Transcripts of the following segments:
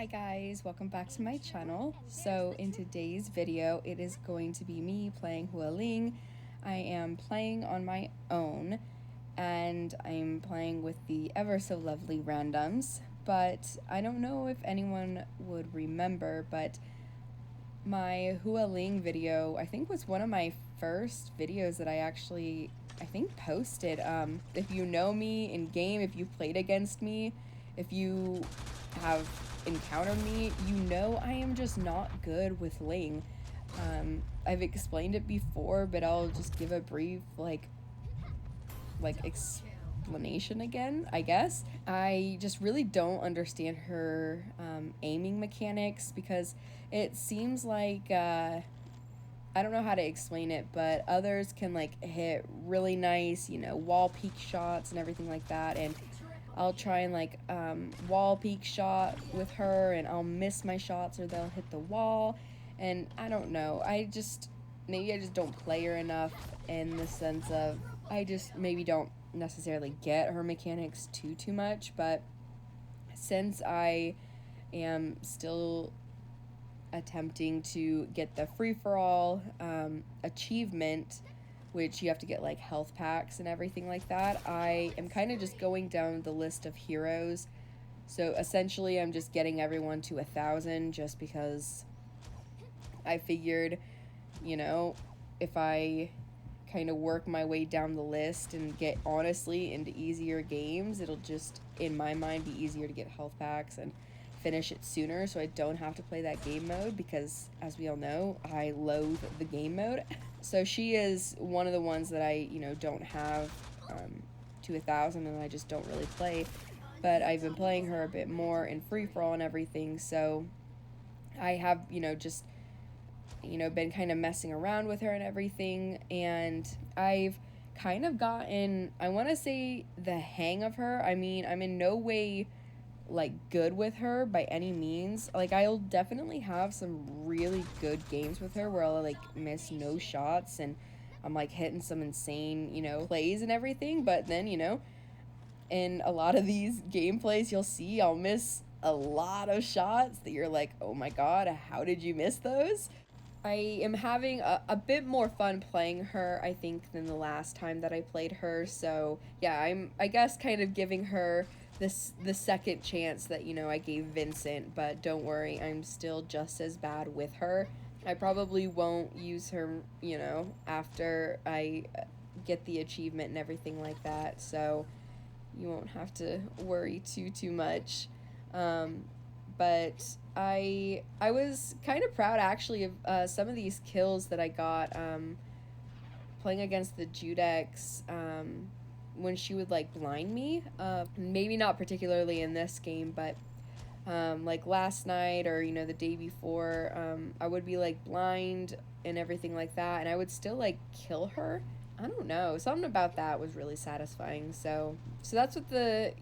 Hi guys, welcome back to my channel. So in today's video, it is going to be me playing Hua Ling. I am playing on my own and I'm playing with the ever so lovely randoms, but I don't know if anyone would remember, but my Hua Ling video, I think, was one of my first videos that I think posted. If you know me in game, if you played against me, if you have encountered me, you know I am just not good with Ling. I've explained it before, but I'll just give a brief explanation again, I guess. I just really don't understand her aiming mechanics because it seems like I don't know how to explain it, but others can like hit really nice, wall peak shots and everything like that, and I'll try and wall peak shot with her and I'll miss my shots or they'll hit the wall, and I don't know. Maybe I just don't play her enough in the sense of I just maybe don't necessarily get her mechanics too much, but since I am still attempting to get the free-for-all achievement, which you have to get like health packs and everything like that, I am kind of just going down the list of heroes. So essentially I'm just getting everyone to 1,000 just because I figured, if I kind of work my way down the list and get honestly into easier games, it'll just, in my mind, be easier to get health packs and finish it sooner so I don't have to play that game mode because, as we all know, I loathe the game mode. So she is one of the ones that I, don't have to 1,000 and I just don't really play. But I've been playing her a bit more in free-for-all and everything, so I have, just been kind of messing around with her and everything, and I've kind of gotten, I want to say, the hang of her. I mean, I'm in no way like good with her by any means. Like, I'll definitely have some really good games with her where I'll like miss no shots and I'm like hitting some insane, plays and everything, but then, in a lot of these gameplays you'll see I'll miss a lot of shots that you're like, oh my god, how did you miss those? I am having a bit more fun playing her, I think, than the last time that I played her. So yeah, I guess kind of giving her the second chance that I gave Vincent. But don't worry, I'm still just as bad with her. I probably won't use her, after I get the achievement and everything like that. So you won't have to worry too much. Um, but I was kind of proud actually of some of these kills that I got playing against the Judex when she would like blind me. Maybe not particularly in this game, but like last night or the day before, I would be like blind and everything like that, and I would still like kill her. I don't know. Something about that was really satisfying. So that's what the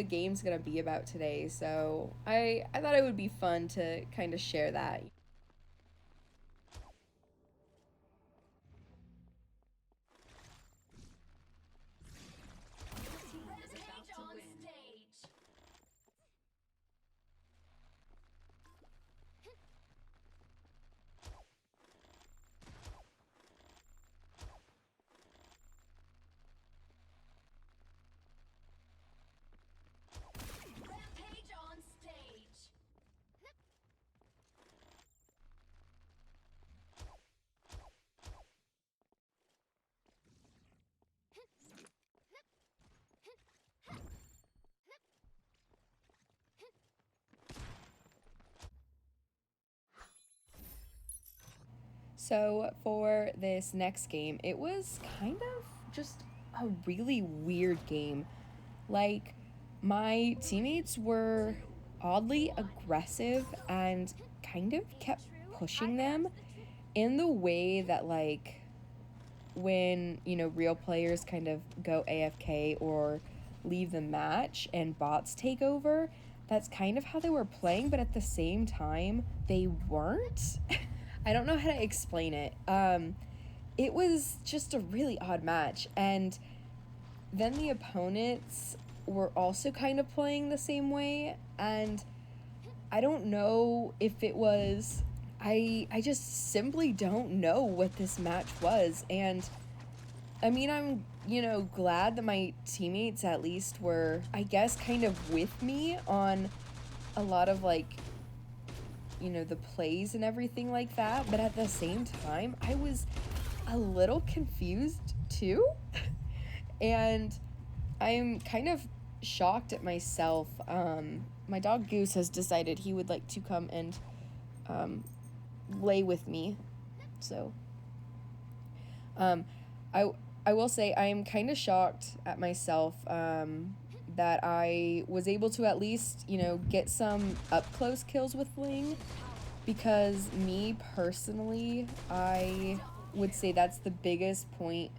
game's gonna be about today. So I thought it would be fun to kind of share that. So for this next game, it was kind of just a really weird game. Like, my teammates were oddly aggressive and kind of kept pushing them in the way that, like, when, real players kind of go AFK or leave the match and bots take over, that's kind of how they were playing, but at the same time, they weren't. I don't know how to explain it. It was just a really odd match, and then the opponents were also kind of playing the same way, and I don't know if it was. I just simply don't know what this match was. And I mean, I'm, glad that my teammates at least were, I guess, kind of with me on a lot of like, the plays and everything like that. But at the same time, I was a little confused too. And I'm kind of shocked at myself. My dog Goose has decided he would like to come and lay with me. So, um, I I will say I am kind of shocked at myself that I was able to at least get some up close kills with Ling, because me personally, I would say that's the biggest point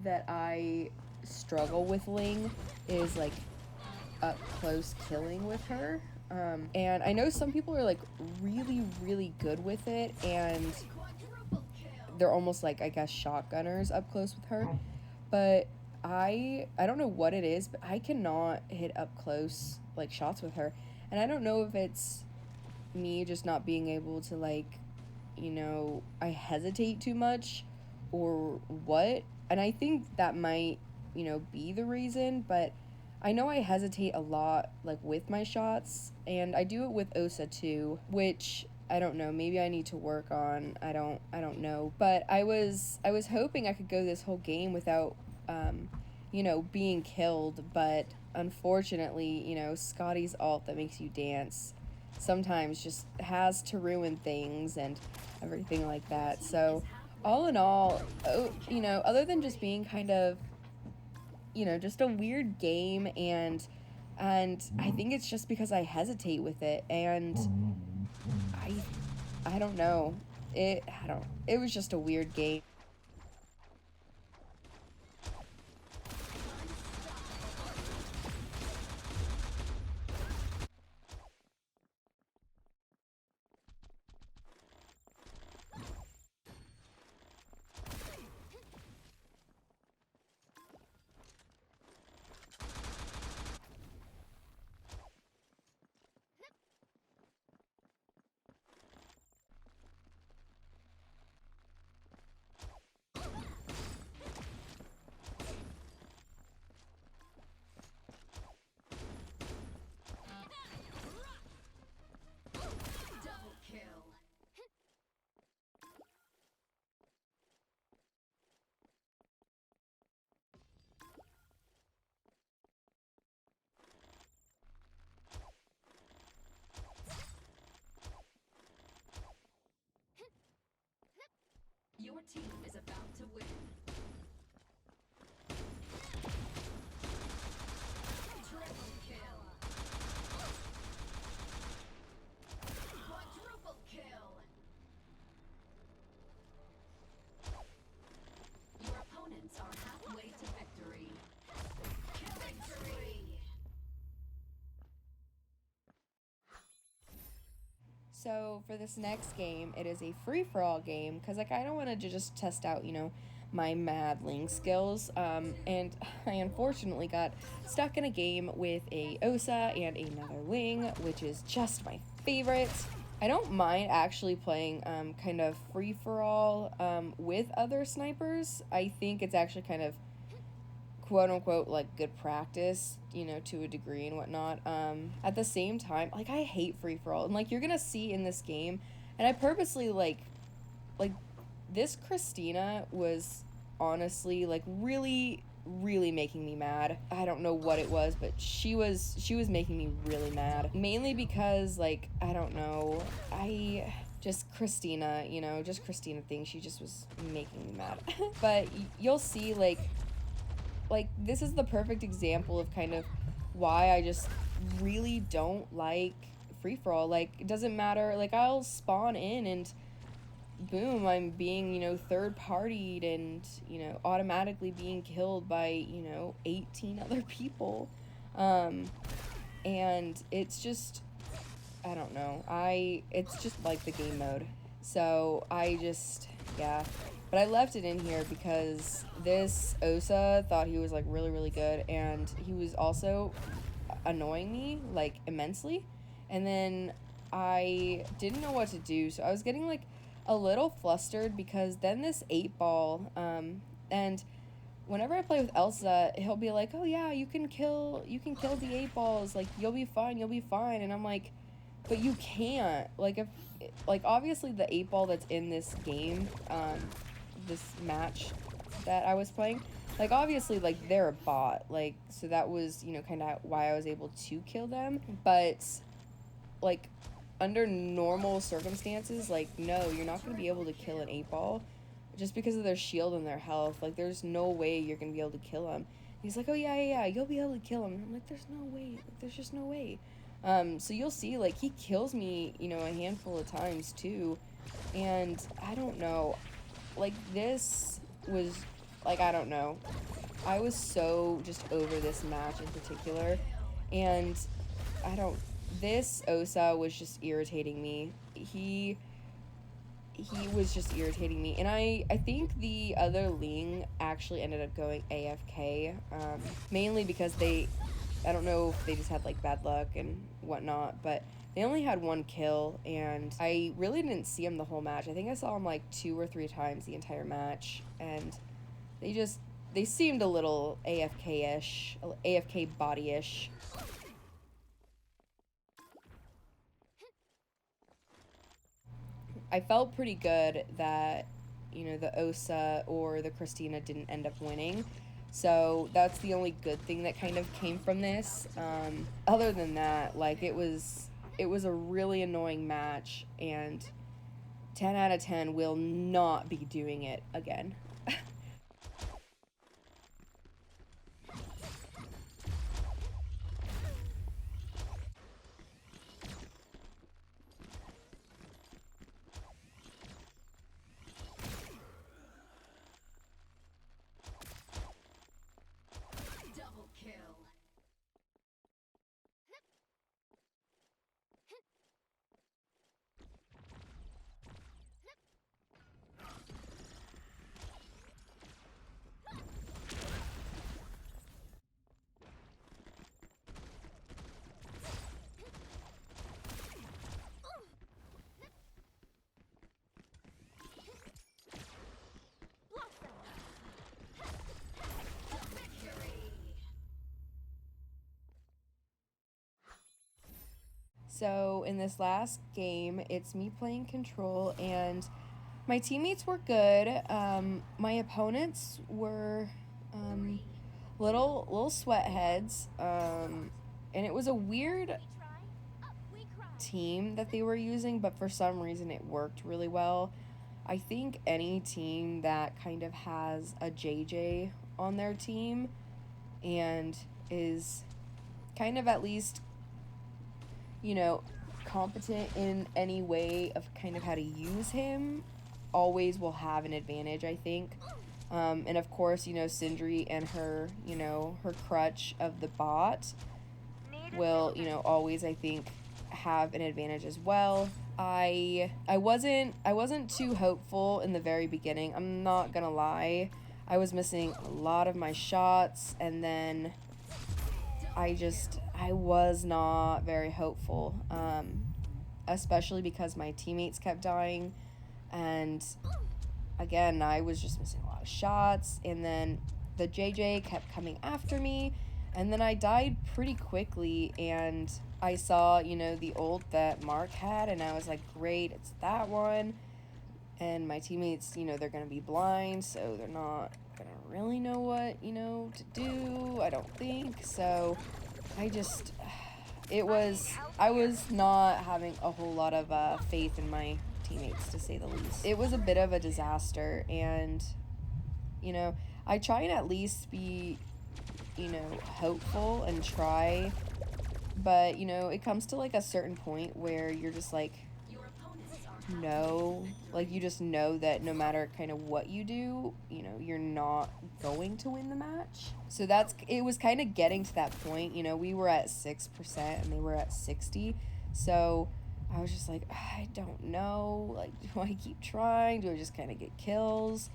that I struggle with Ling, is like up close killing with her. And I know some people are like really, really good with it, and they're almost like, I guess, shotgunners up close with her. But I don't know what it is, but I cannot hit up close like shots with her. And I don't know if it's me just not being able to like, I hesitate too much or what. And I think that might, be the reason, but I know I hesitate a lot like with my shots, and I do it with Osa too, which I don't know, maybe I need to work on. I don't know. But I was hoping I could go this whole game without being killed, but unfortunately, Scotty's ult that makes you dance sometimes just has to ruin things and everything like that. So, all in all, other than just being kind of, just a weird game, and I think it's just because I hesitate with it, and I I don't know. It was just a weird game. Your team is about to win. Triple kill. Quadruple kill. Your opponents are halfway to victory. Victory. So for this next game, it is a free-for-all game, because like I don't want to just test out, my mad Ling skills. And I unfortunately got stuck in a game with a Osa and another Ling, which is just my favorite. I don't mind actually playing kind of free-for-all with other snipers. I think it's actually kind of quote unquote like good practice, to a degree and whatnot. At the same time, like I hate free for all, and like you're gonna see in this game, and I purposely like this Christina was honestly like really really making me mad. I don't know what it was, but she was making me really mad, mainly because like I don't know, I just Christina, just Christina thing, she just was making me mad. But you'll see like this is the perfect example of kind of why I just really don't like free for all. Like it doesn't matter, like I'll spawn in and boom, I'm being, third partied and, automatically being killed by, 18 other people. And it's just I don't know. It's just like the game mode. So I just, yeah. But I left it in here because this Osa thought he was like really, really good, and he was also annoying me like immensely. And then I didn't know what to do. So I was getting like a little flustered because then this 8-ball, and whenever I play with Elsa, he'll be like, "Oh yeah, you can kill the 8-balls. Like you'll be fine, you'll be fine." And I'm like, "But you can't. Like if like obviously the 8-ball that's in this game, this match that I was playing, like obviously like they're a bot. Like so that was, kind of why I was able to kill them. But like under normal circumstances, like no, you're not going to be able to kill an 8-ball just because of their shield and their health. Like there's no way you're going to be able to kill him. He's like, "Oh yeah, you'll be able to kill him." And I'm like, "There's no way. Like, there's just no way." So you'll see, like he kills me, a handful of times too, and I don't know, like this was, like I don't know, I was so just over this match in particular, and I don't. This Osa was just irritating me. He was just irritating me, and I think the other Ling actually ended up going AFK, mainly because I don't know if they just had like bad luck and whatnot, but they only had one kill, and I really didn't see him the whole match. I think I saw him like 2 or 3 times the entire match, and they seemed a little AFK-ish, AFK body-ish. I felt pretty good that, the Osa or the Christina didn't end up winning. So that's the only good thing that kind of came from this. Other than that, like it was a really annoying match, and 10 out of 10 will not be doing it again. Double kill. So in this last game, it's me playing control, and my teammates were good. My opponents were little sweat heads, and it was a weird team that they were using, but for some reason it worked really well. I think any team that kind of has a JJ on their team and is kind of at least, you know, competent in any way of kind of how to use him always will have an advantage, I think. And of course, Sindri and her, her crutch of the bot will, always, I think, have an advantage as well. I wasn't too hopeful in the very beginning. I'm not gonna lie. I was missing a lot of my shots, and then I was not very hopeful, especially because my teammates kept dying, and again, I was just missing a lot of shots, and then the JJ kept coming after me, and then I died pretty quickly, and I saw, the ult that Mark had, and I was like, great, it's that one. And my teammates, they're gonna be blind, so they're not gonna really know what, to do, I don't think. So I just, I was not having a whole lot of faith in my teammates, to say the least. It was a bit of a disaster, and, I try and at least be, hopeful and try, but, it comes to like a certain point where you're just like, no, like you just know that no matter kind of what you do, you're not going to win the match. So it was kind of getting to that point. We were at 6% and they were at 60. So I was just like, I don't know. Like, do I keep trying? Do I just kind of get kills?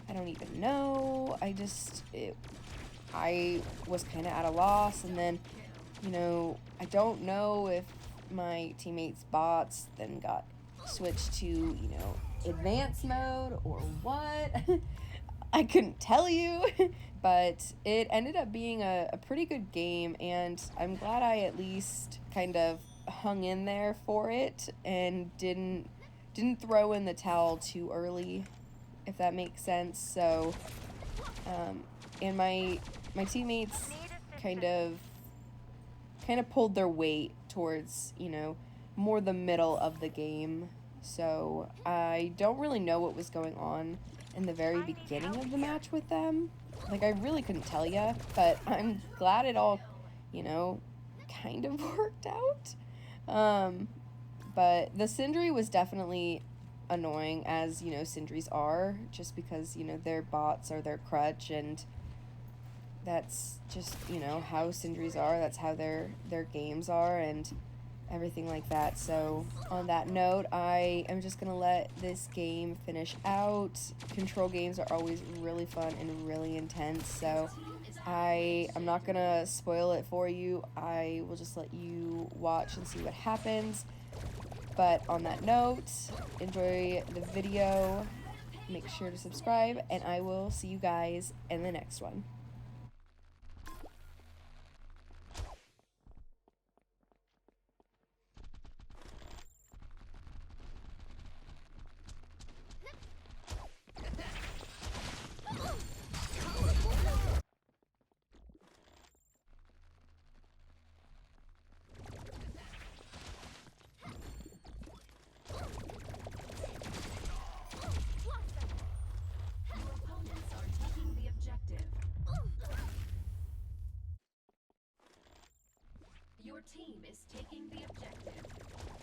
I don't even know. I was kind of at a loss. And then, I don't know if my teammates' bots then got switched to, advanced mode or what. I couldn't tell you. But it ended up being a pretty good game, and I'm glad I at least kind of hung in there for it and didn't throw in the towel too early, if that makes sense. So, and my teammates kind of pulled their weight towards, more the middle of the game. So I don't really know what was going on in the very beginning of the match with them. Like, I really couldn't tell you, but I'm glad it all, you know, kind of worked out. But the Sindri was definitely annoying, as, Sindris are, just because, their bots are their crutch, and that's just, how Sindris are. That's how their games are, and everything like that. So on that note, I am just gonna let this game finish out. Control games are always really fun and really intense, so I'm not gonna spoil it for you. I will just let you watch and see what happens. But on that note, enjoy the video, make sure to subscribe, and I will see you guys in the next one. Your opponents are taking the objective. Your team is taking the objective.